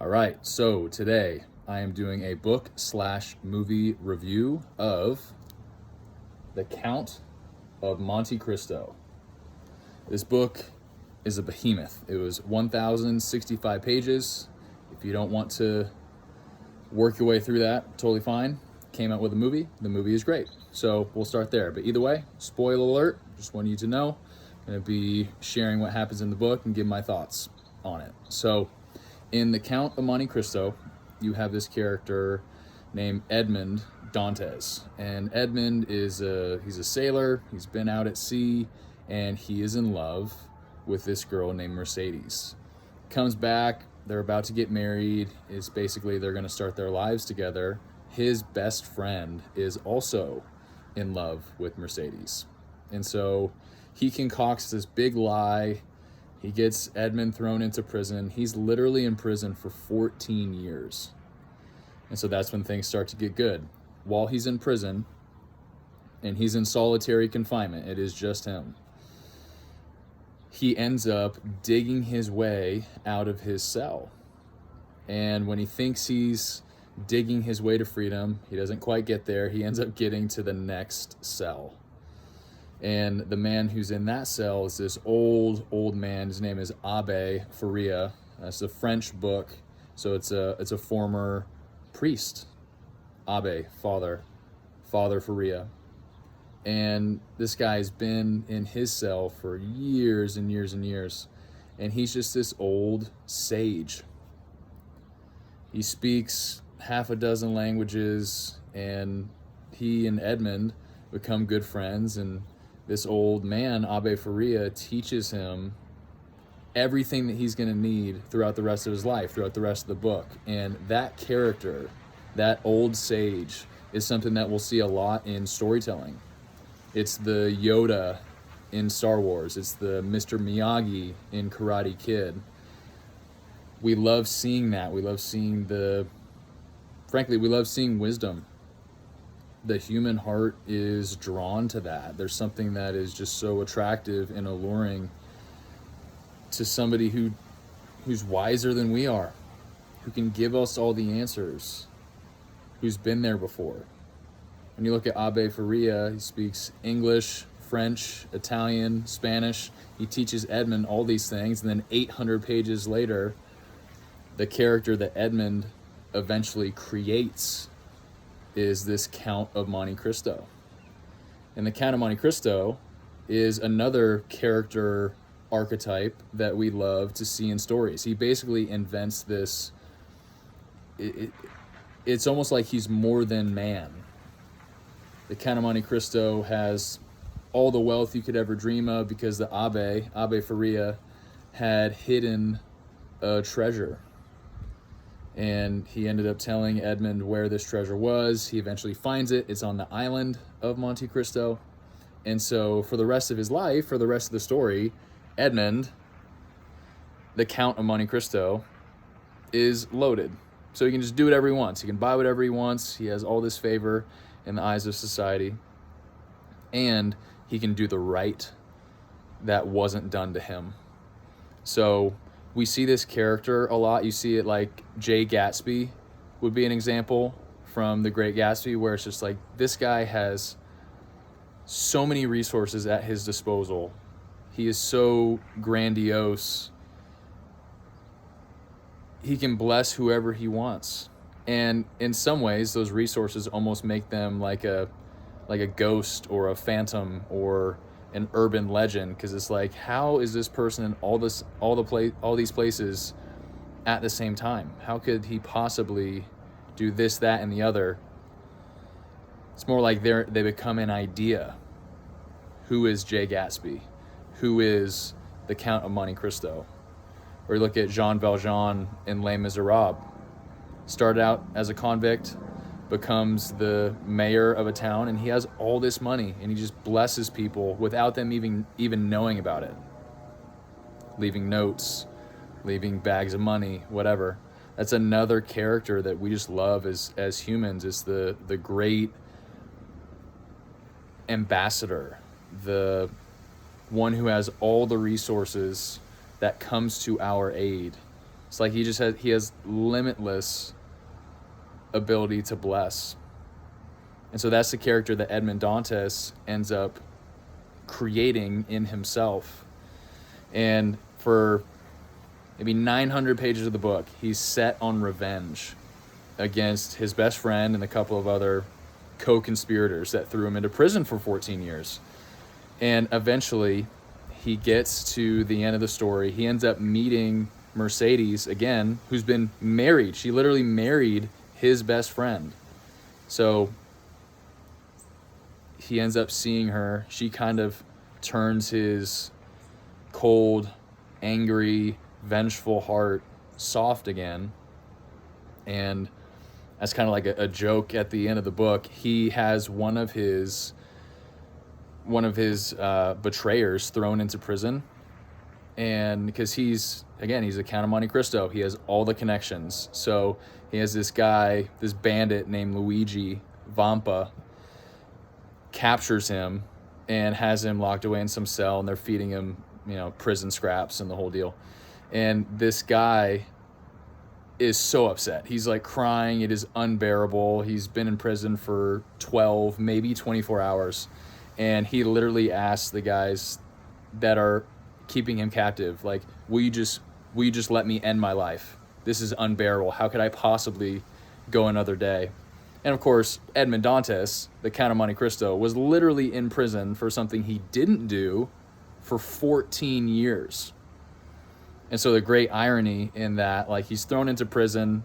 All right, so today I am doing a book/movie review of The Count of Monte Cristo. This book is a behemoth. It was 1,065 pages. If you don't want to work your way through that, totally fine. Came out with a movie. The movie is great. So we'll start there. But either way, spoiler alert, just want you to know, I'm going to be sharing what happens in the book and give my thoughts on it. So in The Count of Monte Cristo, you have this character named Edmond Dantes. And Edmond he's a sailor. He's been out at sea, and he is in love with this girl named Mercedes. Comes back, they're about to get married. It's basically they're going to start their lives together. His best friend is also in love with Mercedes. And so he concocts this big lie. He gets Edmond thrown into prison. He's literally in prison for 14 years. And so that's when things start to get good. While he's in prison, and he's in solitary confinement, it is just him, he ends up digging his way out of his cell. And when he thinks he's digging his way to freedom, he doesn't quite get there. He ends up getting to the next cell. And the man who's in that cell is this old man. His name is Abbe Faria. That's a French book, so it's a former priest. Abbe, father Faria. And this guy's been in his cell for years and years and years. And he's just this old sage. He speaks half a dozen languages, and he and Edmond become good friends. And this old man, Abbe Faria, teaches him everything that he's going to need throughout the rest of his life, throughout the rest of the book. And that character, that old sage, is something that we'll see a lot in storytelling. It's the Yoda in Star Wars. It's the Mr. Miyagi in Karate Kid. We love seeing that. We love seeing we love seeing wisdom. The human heart is drawn to that. There's something that is just so attractive and alluring to somebody who's wiser than we are, who can give us all the answers, who's been there before. When you look at Abbe Faria, he speaks English, French, Italian, Spanish. He teaches Edmond all these things, and then 800 pages later, the character that Edmond eventually creates is this Count of Monte Cristo. And the Count of Monte Cristo is another character archetype that we love to see in stories. He basically invents this, it's almost like he's more than man. The Count of Monte Cristo has all the wealth you could ever dream of because the Abbe Faria, had hidden a treasure. And he ended up telling Edmond where this treasure was. He eventually finds it. It's on the island of Monte Cristo. And so for the rest of his life, for the rest of the story, Edmond, the Count of Monte Cristo, is loaded. So he can just do whatever he wants. He can buy whatever he wants. He has all this favor in the eyes of society. And he can do the right that wasn't done to him. So we see this character a lot. You see it like Jay Gatsby would be an example from The Great Gatsby, where it's just like this guy has so many resources at his disposal. He is so grandiose. He can bless whoever he wants. And in some ways, those resources almost make them like a ghost or a phantom or an urban legend, because it's like, how is this person in all these places at the same time? How could he possibly do this, that, and the other? It's more like they become an idea. Who is Jay Gatsby? Who is the Count of Monte Cristo? Or you look at Jean Valjean in Les Miserables. Started out as a convict, becomes the mayor of a town, and he has all this money, and he just blesses people without them even knowing about it. Leaving notes, leaving bags of money, whatever. That's another character that we just love as humans. It's the great ambassador, the one who has all the resources that comes to our aid It's like he has limitless ability to bless. And so that's the character that Edmond Dantes ends up creating in himself. And for maybe 900 pages of the book, he's set on revenge against his best friend and a couple of other co-conspirators that threw him into prison for 14 years. And eventually, he gets to the end of the story. He ends up meeting Mercedes again, who's been married. She literally married his best friend. So he ends up seeing her. She kind of turns his cold, angry, vengeful heart soft again. And as kind of like a joke at the end of the book, he has one of his betrayers thrown into prison. And because he's a Count of Monte Cristo, he has all the connections. So he has this bandit named Luigi Vampa, captures him and has him locked away in some cell, and they're feeding him, prison scraps and the whole deal. And this guy is so upset. He's like crying. It is unbearable. He's been in prison for 12, maybe 24 hours. And he literally asks the guys that are keeping him captive, like, will you just let me end my life? This is unbearable. How could I possibly go another day? And of course, Edmond Dantes, the Count of Monte Cristo, was literally in prison for something he didn't do for 14 years. And so the great irony in that, like, he's thrown into prison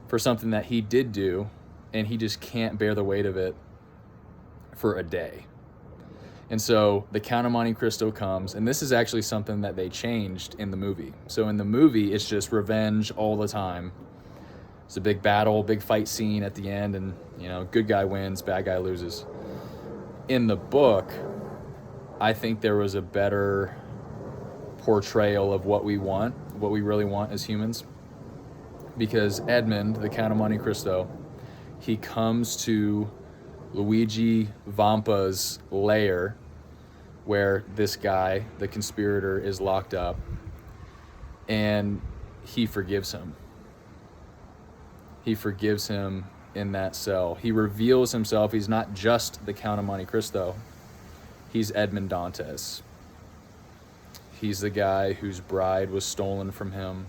for something that he did do, and he just can't bear the weight of it for a day. And so the Count of Monte Cristo comes, and this is actually something that they changed in the movie. So in the movie, it's just revenge all the time. It's a big battle, big fight scene at the end, and, good guy wins, bad guy loses. In the book, I think there was a better portrayal of what we really want as humans. Because Edmond, the Count of Monte Cristo, he comes to Luigi Vampa's lair where this guy, the conspirator, is locked up, and he forgives him. He forgives him in that cell. He reveals himself. He's not just the Count of Monte Cristo. He's Edmond Dantes. He's the guy whose bride was stolen from him.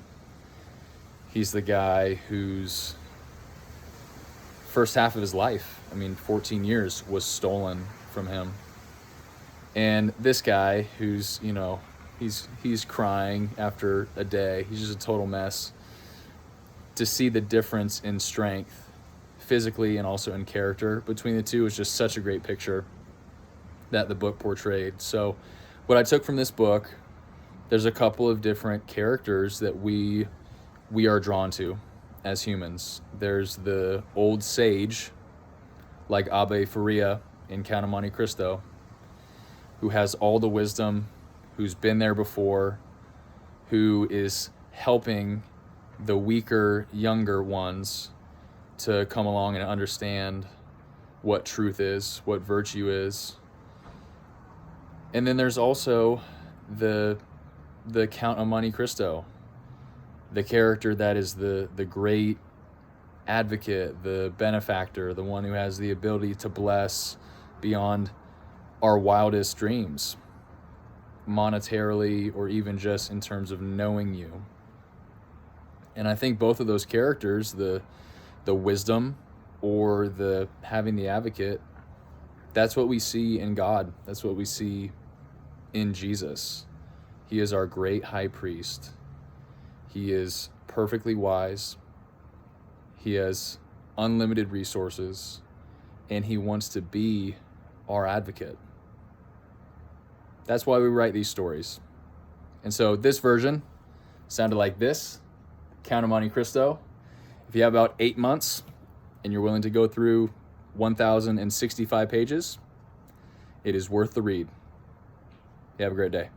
He's the guy whose first half of his life, 14 years, was stolen from him. And this guy who's, he's crying after a day. He's just a total mess. To see the difference in strength, physically and also in character, between the two is just such a great picture that the book portrayed. So what I took from this book, there's a couple of different characters that we are drawn to as humans. There's the old sage, like Abbe Faria in Count of Monte Cristo, who has all the wisdom, who's been there before, who is helping the weaker, younger ones to come along and understand what truth is, what virtue is. And then there's also the Count of Monte Cristo, the character that is the great advocate, the benefactor, the one who has the ability to bless beyond our wildest dreams, monetarily or even just in terms of knowing you. And I think both of those characters, the wisdom or the having the advocate, that's what we see in God. That's what we see in Jesus. He is our great high priest. He is perfectly wise. He has unlimited resources, and he wants to be our advocate. That's why we write these stories. And so this version sounded like this, Count of Monte Cristo. If you have about 8 months and you're willing to go through 1,065 pages, it is worth the read. You have a great day.